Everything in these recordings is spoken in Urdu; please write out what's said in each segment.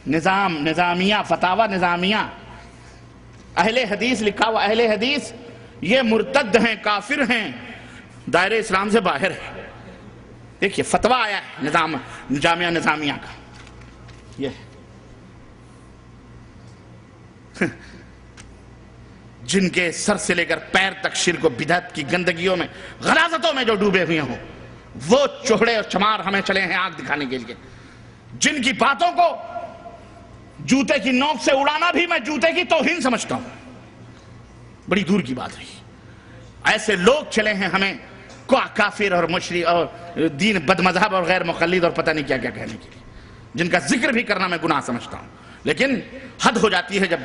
نظام نظامیہ فتاوی نظامیہ اہل حدیث لکھا ہوا اہل حدیث یہ مرتد ہیں کافر ہیں دائرہ اسلام سے باہر ہے. دیکھیے فتویٰ آیا ہے نظام جامعہ نظامیہ کا یہ جن کے سر سے لے کر پیر تک شرک و بدعت کی گندگیوں میں غلاظتوں میں جو ڈوبے ہوئے ہوں وہ چوہڑے اور چمار ہمیں چلے ہیں آنکھ دکھانے کے لیے. جن کی باتوں کو جوتے کی نوک سے اڑانا بھی میں جوتے کی توہین سمجھتا ہوں, بڑی دور کی بات رہی. ایسے لوگ چلے ہیں ہمیں کافر اور مشرک اور دین بد مذہب اور غیر مقلد اور پتہ نہیں کیا کیا کہنے کے لیے, جن کا ذکر بھی کرنا میں گناہ سمجھتا ہوں. لیکن حد ہو جاتی ہے جب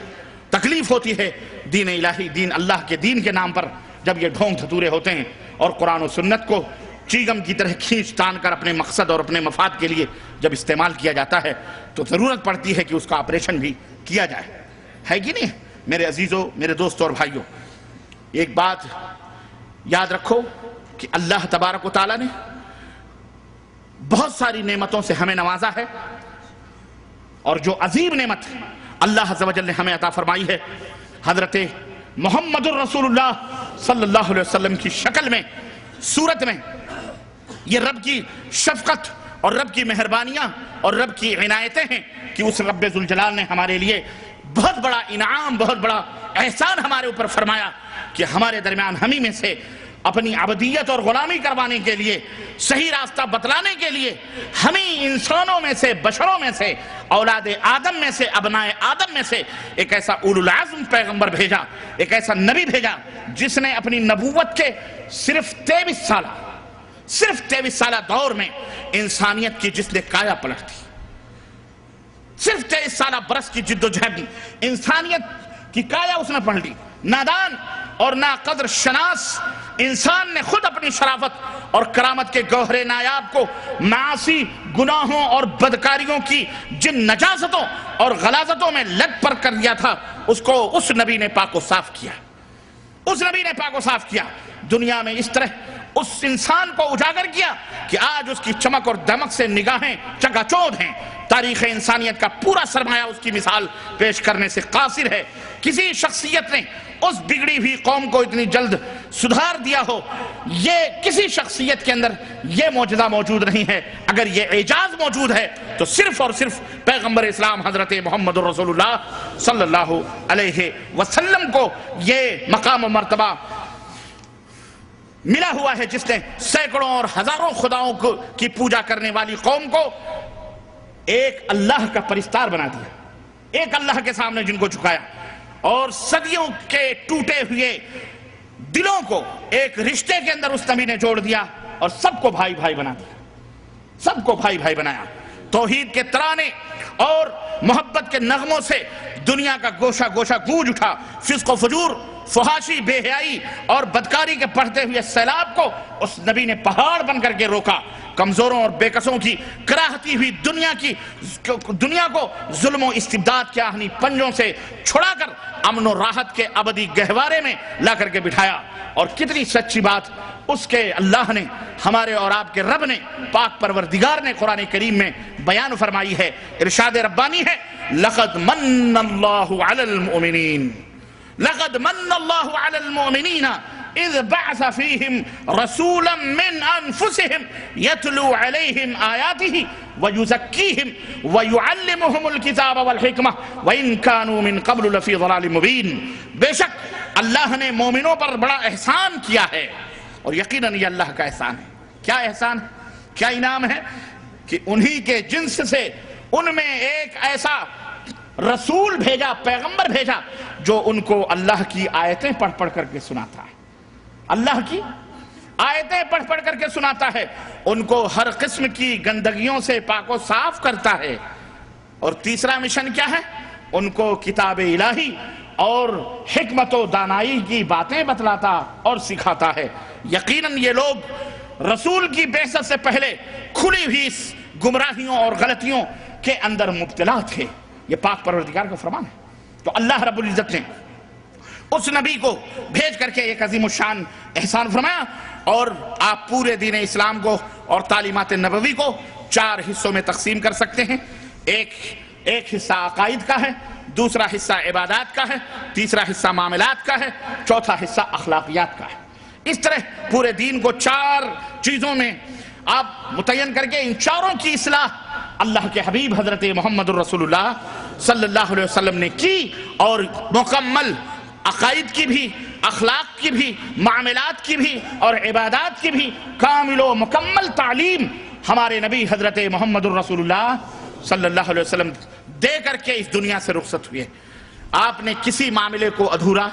تکلیف ہوتی ہے دین الہی دین اللہ کے دین کے نام پر, جب یہ ڈھونگ دھتورے ہوتے ہیں اور قرآن و سنت کو چیگم کی طرح کھینچ تان کر اپنے مقصد اور اپنے مفاد کے لیے جب استعمال کیا جاتا ہے تو ضرورت پڑتی ہے کہ اس کا آپریشن بھی کیا جائے. ہے کہ نہیں میرے عزیزوں, میرے دوستوں اور بھائیوں؟ ایک بات یاد رکھو کہ اللہ تبارک و تعالیٰ نے بہت ساری نعمتوں سے ہمیں نوازا ہے, اور جو عظیم نعمت اللہ عز و جل نے ہمیں عطا فرمائی ہے حضرت محمد الرسول اللہ صلی اللہ علیہ وسلم کی شکل میں صورت میں, یہ رب کی شفقت اور رب کی مہربانیاں اور رب کی عنایتیں ہیں کہ اس رب ذوالجلال نے ہمارے لیے بہت بڑا انعام بہت بڑا احسان ہمارے اوپر فرمایا کہ ہمارے درمیان ہمیں میں سے اپنی عبدیت اور غلامی کروانے کے لیے صحیح راستہ بتلانے کے لیے ہمیں انسانوں میں سے بشروں میں سے اولاد آدم میں سے ابنائے آدم میں سے ایک ایسا اولو العزم پیغمبر بھیجا, ایک ایسا نبی بھیجا جس نے اپنی نبوت کے صرف 23 سالہ دور میں انسانیت کی جس نے کایا پلٹ دی, صرف 23 سالہ برس کی جد و جہد انسانیت کی کایا اس نے پلٹ دی. نادان اور ناقدر شناس انسان نے خود اپنی شرافت اور کرامت کے گوہر نایاب کو معاصی گناہوں اور بدکاریوں کی جن نجاستوں اور غلاظتوں میں لگ پر کر دیا تھا اس کو اس نبی نے پاک و صاف کیا, اس نبی نے پاک و صاف کیا. دنیا میں اس طرح اس انسان کو اجاگر کیا کہ آج اس کی چمک اور دمک سے نگاہیں چکا چوندھ ہیں. تاریخ انسانیت کا پورا سرمایہ اس کی مثال پیش کرنے سے قاصر ہے. کسی شخصیت نے اس بگڑی ہوئی قوم کو اتنی جلد سدھار دیا ہو, یہ کسی شخصیت کے اندر یہ معجزہ موجود نہیں ہے. اگر یہ اعجاز موجود ہے تو صرف اور صرف پیغمبر اسلام حضرت محمد رسول اللہ صلی اللہ علیہ وسلم کو یہ مقام و مرتبہ ملا ہوا ہے جس نے سینکڑوں اور ہزاروں خداؤں کی پوجا کرنے والی قوم کو ایک اللہ کا پرستار بنا دیا, ایک اللہ کے سامنے جن کو جھکایا, اور صدیوں کے ٹوٹے ہوئے دلوں کو ایک رشتے کے اندر اس نبی نے جوڑ دیا اور سب کو بھائی بھائی بنا دیا, سب کو بھائی بھائی بنایا. توحید کے ترانے اور محبت کے نغموں سے دنیا کا گوشہ گوشہ گونج اٹھا. فسق و فجور, فحاشی, بے حیائی اور بدکاری کے بڑھتے ہوئے سیلاب کو اس نبی نے پہاڑ بن کر کے روکا. کمزوروں اور بے کسوں کی کراہتی ہوئی دنیا کو ظلم و استبداد کے آہنی پنجوں سے چھڑا کر امن و راحت کے ابدی گہوارے میں لا کر کے بٹھایا. اور کتنی سچی بات اس کے اللہ نے, ہمارے اور آپ کے رب نے, پاک پروردگار نے قرآن کریم میں بیان فرمائی ہے. ارشاد ربانی ہے لقد من اللہ علی المؤمنین, لقد من اللہ علی المؤمنین اذ بعث فیہم رسولا من انفسہم یتلو علیہم آیاتہ ویزکیہم ویعلمہم الکتاب والحکمہ وان کانوا من قبل لفی ضلال مبین. بے شک اللہ نے مومنوں پر بڑا احسان کیا ہے, اور یقیناً یہ اللہ کا احسان ہے. کیا احسان ہے, کیا انعام ہے کہ انہی کے جنس سے ان میں ایک ایسا رسول بھیجا, پیغمبر بھیجا جو ان کو اللہ کی آیتیں پڑھ پڑھ کر کے سناتا ہے, اللہ کی آیتیں پڑھ پڑھ کر کے سناتا ہے, ان کو ہر قسم کی گندگیوں سے پاک و صاف کرتا ہے. اور تیسرا مشن کیا ہے, ان کو کتاب الہی اور حکمت و دانائی کی باتیں بتلاتا اور سکھاتا ہے. یقیناً یہ لوگ رسول کی بعثت سے پہلے کھلی ہوئی گمراہیوں اور غلطیوں کے اندر مبتلا تھے. یہ پاک پروردگار کا فرمان ہے. تو اللہ رب العزت نے اس نبی کو بھیج کر کے ایک عظیم الشان احسان فرمایا, اور آپ پورے دین اسلام کو اور تعلیمات نبوی کو 4 حصوں میں تقسیم کر سکتے ہیں. ایک ایک حصہ عقائد کا ہے، دوسرا حصہ عبادات کا ہے، تیسرا حصہ معاملات کا ہے، چوتھا حصہ اخلاقیات کا ہے۔ اس طرح پورے دین کو 4 چیزوں میں آپ متعین کر کے ان چاروں کی اصلاح اللہ کے حبیب حضرت محمد الرسول اللہ صلی اللہ علیہ وسلم نے کی، اور مکمل عقائد کی بھی، اخلاق کی بھی، معاملات کی بھی اور عبادات کی بھی کامل و مکمل تعلیم ہمارے نبی حضرت محمد الرسول اللہ صلی اللہ علیہ وسلم دے کر کے اس دنیا سے رخصت ہوئے۔ آپ نے کسی معاملے کو ادھورا،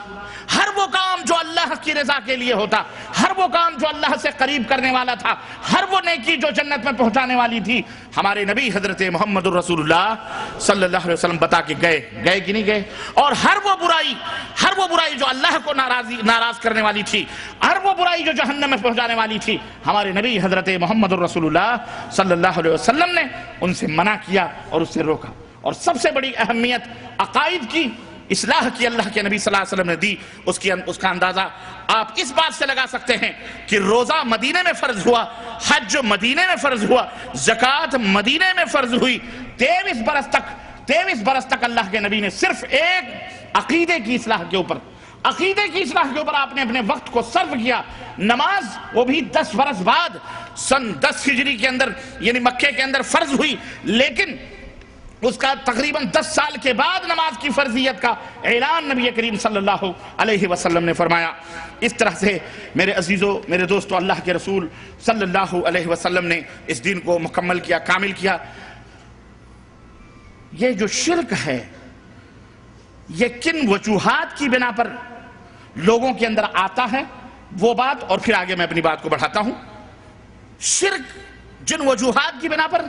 ہر وہ کام جو اللہ کی رضا کے لیے ہوتا، ہر وہ کام جو اللہ سے قریب کرنے والا تھا، ہر وہ نیکی جو جنت میں پہنچانے والی تھی، ہمارے نبی حضرت محمد الرسول اللہ صلی اللہ علیہ وسلم بتا کے گئے کہ نہیں گئے؟ اور ہر وہ برائی جو اللہ کو ناراض کرنے والی تھی، ہر وہ برائی جو جہنم میں پہنچانے والی تھی، ہمارے نبی حضرت محمد الرسول اللہ صلی اللہ علیہ وسلم نے ان سے منع کیا اور اس سے روکا۔ اور سب سے بڑی اہمیت عقائد کی اصلاح کی اللہ کے نبی صلی اللہ علیہ وسلم نے دی۔ اس کا اندازہ آپ اس بات سے لگا سکتے ہیں کہ روزہ مدینے میں فرض ہوا، حج مدینے میں فرض ہوا، زکوٰۃ مدینے میں فرض ہوئی، 23 برس تک اللہ کے نبی نے صرف ایک عقیدے کی اصلاح کے اوپر آپ نے اپنے وقت کو صرف کیا۔ نماز وہ بھی 10 برس بعد سن 10 ہجری کے اندر یعنی مکے کے اندر فرض ہوئی، لیکن اس کا تقریباً 10 سال کے بعد نماز کی فرضیت کا اعلان نبی کریم صلی اللہ علیہ وسلم نے فرمایا۔ اس طرح سے میرے عزیزو، میرے دوستو، اللہ کے رسول صلی اللہ علیہ وسلم نے اس دین کو مکمل کیا، کامل کیا۔ یہ جو شرک ہے، یہ کن وجوہات کی بنا پر لوگوں کے اندر آتا ہے وہ بات، اور پھر آگے میں اپنی بات کو بڑھاتا ہوں۔ شرک جن وجوہات کی بنا پر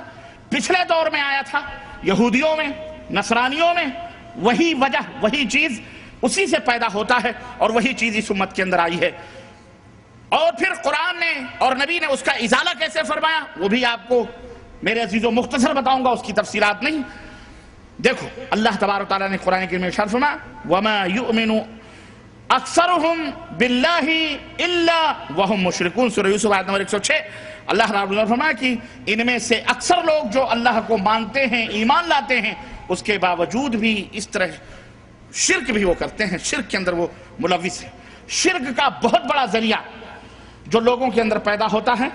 پچھلے دور میں آیا تھا، یہودیوں میں، نصرانیوں میں، وہی وجہ، وہی چیز اسی سے پیدا ہوتا ہے، اور وہی چیز اس امت کے اندر آئی ہے۔ اور پھر قرآن نے اور نبی نے اس کا ازالہ کیسے فرمایا، وہ بھی آپ کو میرے عزیزوں مختصر بتاؤں گا، اس کی تفصیلات نہیں۔ دیکھو اللہ تبارک و تعالیٰ نے قرآن کریم میں ارشاد فرمایا وَمَا يُؤْمِنُ أَكْثَرُهُمْ بِاللَّهِ إِلَّا وَهُمْ مُشْرِكُونَ سورہ یوسف آیت نمبر 106۔ اللہ رب العالمین نے فرمایا کہ ان میں سے اکثر لوگ جو اللہ کو مانتے ہیں، ایمان لاتے ہیں، اس کے باوجود بھی اس طرح شرک بھی وہ کرتے ہیں، شرک کے اندر وہ ملوث ہیں۔ شرک کا بہت بڑا ذریعہ جو لوگوں کے اندر پیدا ہوتا ہے،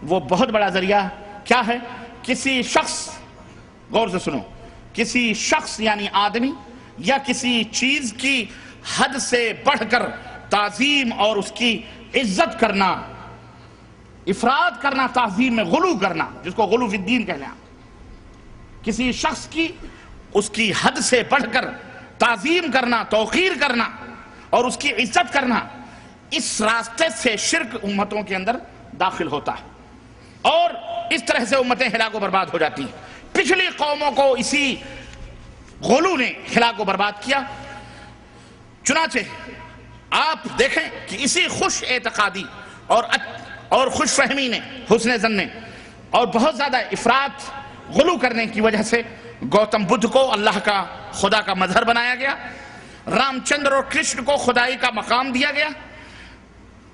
وہ بہت بڑا ذریعہ کیا ہے؟ کسی شخص، غور سے سنو، کسی شخص یعنی آدمی یا کسی چیز کی حد سے بڑھ کر تعظیم اور اس کی عزت کرنا، افراد کرنا، تعظیم میں غلو کرنا، جس کو غلو فی الدین کہتے ہیں۔ کسی شخص کی اس کی حد سے بڑھ کر تعظیم کرنا، توقیر کرنا اور اس کی عزت کرنا، اس راستے سے شرک امتوں کے اندر داخل ہوتا ہے، اور اس طرح سے امتیں ہلاک و برباد ہو جاتی ہیں۔ پچھلی قوموں کو اسی غلو نے ہلاک و برباد کیا۔ چنانچہ آپ دیکھیں کہ اسی خوش اعتقادی اور خوش فہمی نے، حسن ظن نے اور بہت زیادہ افراط غلو کرنے کی وجہ سے گوتم بدھ کو اللہ کا خدا کا مظہر بنایا گیا، رام چندر اور کرشن کو خدائی کا مقام دیا گیا،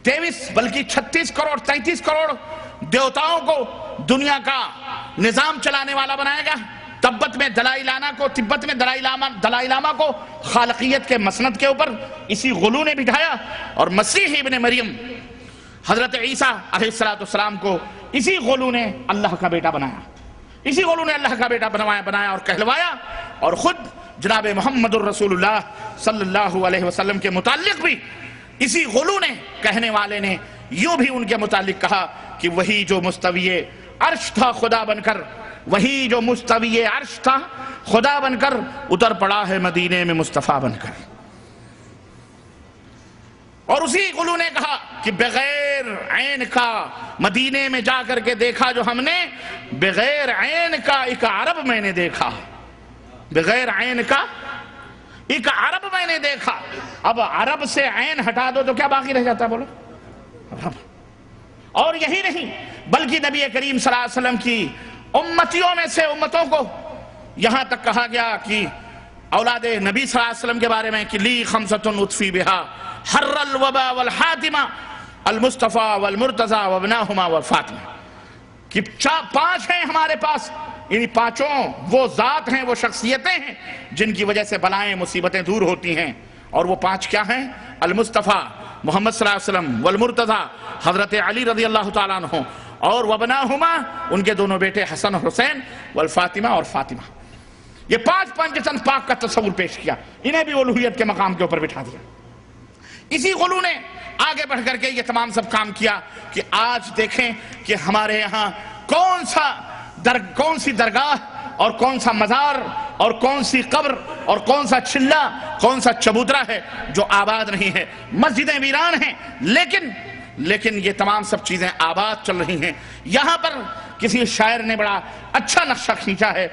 23 بلکہ 36 کروڑ 33 کروڑ دیوتاؤں کو دنیا کا نظام چلانے والا بنایا گیا۔ تبت میں دلائی لاما کو خالقیت کے مسند کے اوپر اسی غلو نے بٹھایا، اور مسیح ابن مریم حضرت عیسیٰ علیہ السلام کو اسی غلو نے اللہ کا بیٹا بنایا، اسی غلو نے اللہ کا بیٹا بنایا اور کہلوایا، اور خود جناب محمد الرسول اللہ صلی اللہ علیہ وسلم کے متعلق بھی اسی غلو نے، کہنے والے نے یوں بھی ان کے متعلق کہا کہ وہی جو مستوی عرش تھا خدا بن کر، وہی جو مستوی عرش تھا خدا بن کر اتر پڑا ہے مدینے میں مصطفیٰ بن کر۔ اور اسی غلو نے کہا کہ بغیر عین کا مدینے میں جا کر کے دیکھا جو ہم نے، بغیر عین کا ایک عرب میں نے دیکھا، بغیر عین کا ایک عرب میں نے دیکھا۔ اب عرب سے عین ہٹا دو تو کیا باقی رہ جاتا ہے؟ بولو۔ اور یہی نہیں بلکہ نبی کریم صلی اللہ علیہ وسلم کی امتیوں میں سے امتوں کو یہاں تک کہا گیا کہ اولاد نبی صلی اللہ علیہ وسلم کے بارے میں کہ لی خمسۃ اطفی بہا حر الوبا والحاتمہ المصطفیٰ والمرتضیٰ وابناہما والفاطمہ، کہ 5 ہیں ہمارے پاس ان پانچوں وہ ذات ہیں، وہ شخصیتیں ہیں جن کی وجہ سے بلائیں مصیبتیں دور ہوتی ہیں. اور وہ پانچ کیا ہیں؟ المصطفیٰ محمد صلی اللہ علیہ وسلم، والمرتضیٰ حضرت علی رضی اللہ تعالیٰ عنہ، اور وبناہما ان کے دونوں بیٹے حسن اور حسین، والفاطمہ اور فاطمہ. یہ پانچ چند پاک کا تصور پیش کیا، انہیں بھی الوہیت کے مقام کے اوپر بٹھا دیا. اسی غلو نے آگے بڑھ کر کے یہ تمام سب کام کیا کہ آج دیکھیں کہ ہمارے یہاں کون سی درگاہ اور کون سا مزار اور کون سی قبر اور کون سا چلہ، کون سا چبوترا ہے جو آباد نہیں ہے. مسجدیں ویران ہیں لیکن یہ تمام سب چیزیں آباد چل رہی ہیں. یہاں پر کسی شاعر نے بڑا اچھا نقشہ کھینچا ہے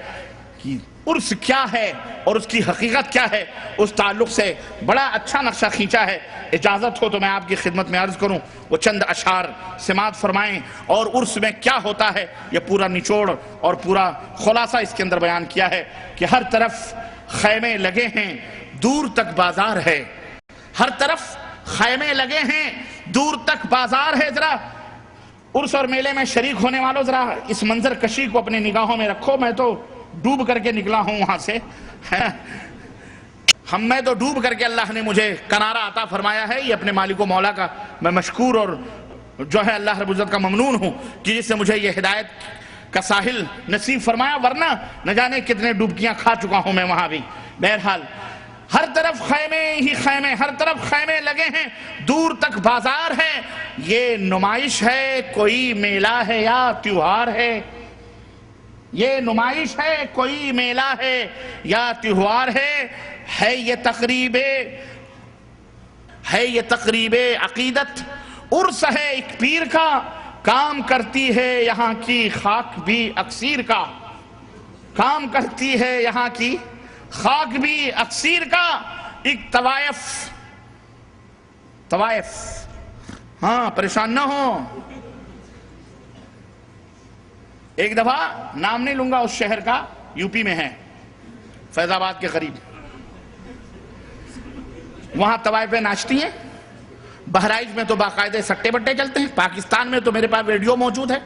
کہ عرس کیا ہے اور اس کی حقیقت کیا ہے، اس تعلق سے بڑا اچھا نقشہ کھینچا ہے. اجازت ہو تو میں آپ کی خدمت میں عرض کروں، وہ چند اشعار سماعت فرمائیں. اور عرس میں کیا ہوتا ہے یہ پورا نچوڑ اور پورا خلاصہ اس کے اندر بیان کیا ہے کہ ہر طرف خیمے لگے ہیں، دور تک بازار ہے. ہر طرف خیمے لگے ہیں، دور تک بازار ہے. ذرا عرس اور میلے میں شریک ہونے والوں ذرا اس منظر کشی کو اپنے نگاہوں میں رکھو. میں تو ڈوب کر کے نکلا ہوں وہاں سے. میں تو ڈوب کر کے اللہ نے مجھے کنارہ عطا فرمایا ہے. یہ اپنے مالک و مولا کا میں مشکور اور جو ہے اللہ رب العزت کا ممنون ہوں کہ جس سے مجھے یہ ہدایت کا ساحل نصیب فرمایا، ورنہ نہ جانے کتنے ڈوبکیاں کھا چکا ہوں میں وہاں بھی. بہرحال ہر طرف خیمے ہی خیمے، ہر طرف خیمے لگے ہیں، دور تک بازار ہے. یہ نمائش ہے، کوئی میلہ ہے یا تیوہار ہے؟ یہ نمائش ہے، کوئی میلہ ہے یا تیوہار ہے یہ تقریب عقیدت. عرس ہے ایک پیر کا، کام کرتی ہے یہاں کی خاک بھی اکسیر کا. کام کرتی ہے یہاں کی خاک بھی اکسیر کا. ایک طوائف ہاں پریشان نہ ہو. ایک دفعہ نام نہیں لوں گا اس شہر کا، یو پی میں ہے، فیض آباد کے قریب. وہاں طوائفیں ناچتی ہیں. بہرائچ میں تو باقاعدے سٹے بٹے چلتے ہیں. پاکستان میں تو میرے پاس ویڈیو موجود ہے،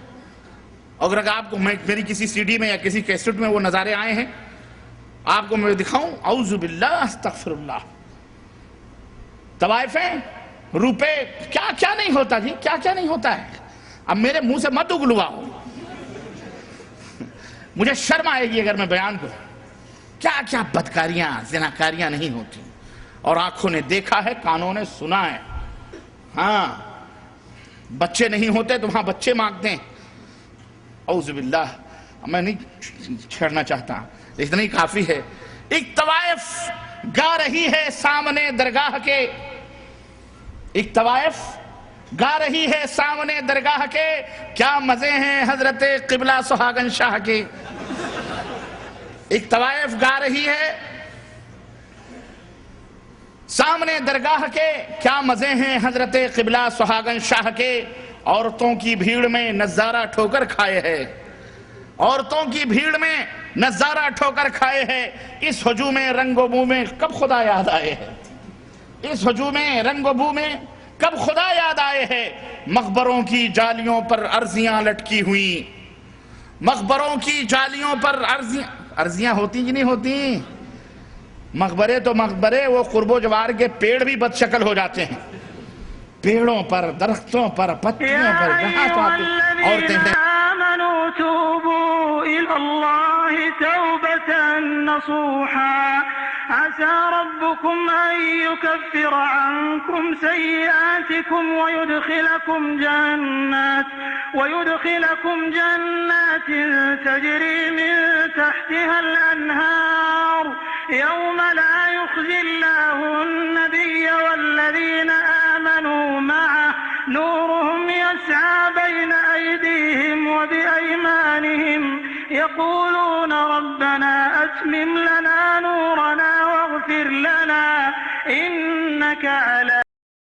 اگر آپ کو میری کسی سی ڈی میں یا کسی کیسٹ میں وہ نظارے آئے ہیں آپ کو میں دکھاؤں. اعوذ باللہ استغفر اللہ. طوائفیں، روپے، کیا نہیں ہوتا جی، کیا نہیں ہوتا ہے. اب میرے منہ سے مت اگلواؤ، مجھے شرم آئے گی اگر میں بیان کروں. کیا بدکاریاں، زناکاریاں نہیں ہوتی. اور آنکھوں نے دیکھا ہے، کانوں نے سنا ہے. ہاں بچے نہیں ہوتے تو وہاں بچے مانگتے ہیں. اعوذ باللہ، میں نہیں چھیڑنا چاہتا، اتنا ہی کافی ہے. ایک طوائف گا رہی ہے سامنے درگاہ کے. ایک طوائف گا رہی ہے سامنے درگاہ کے، کیا مزے ہیں حضرت قبلہ سہاگن شاہ کے. ایک طوائف گا رہی ہے سامنے درگاہ کے، کیا مزے ہیں حضرت قبلہ سہاگن شاہ کے. عورتوں کی بھیڑ میں نظارہ ٹھوکر کھائے ہے. عورتوں کی بھیڑ میں نظارہ ٹھوکر کھائے ہے. اس ہجوم رنگ و بو میں کب خدا یاد آئے ہے. اس ہجوم رنگ و بو میں کب خدا یاد آئے ہیں. مقبروں کی جالیوں پر عرضیاں لٹکی ہوئی. مقبروں کی جالیوں پر عرضیاں ہوتی کہ نہیں ہوتی. مقبرے تو مقبرے، وہ قرب و جوار کے پیڑ بھی بد شکل ہو جاتے ہیں. پیڑوں پر، درختوں پر، پتیوں پر جہاں چاہتے عورتیں ہیں. آمنوا توبوا إلى الله توبة نصوحا عسى ربكم أن يكفر عنكم سيئاتكم ويدخلكم جنات تجري من تحتها الأنهار يوم لا يخزي الله النبي والذين آمنوا معه نورهم يسعى بين أيديهم وبأيمانهم يقولون ربنا أتمم لنا نورنا واغفر لنا إنك على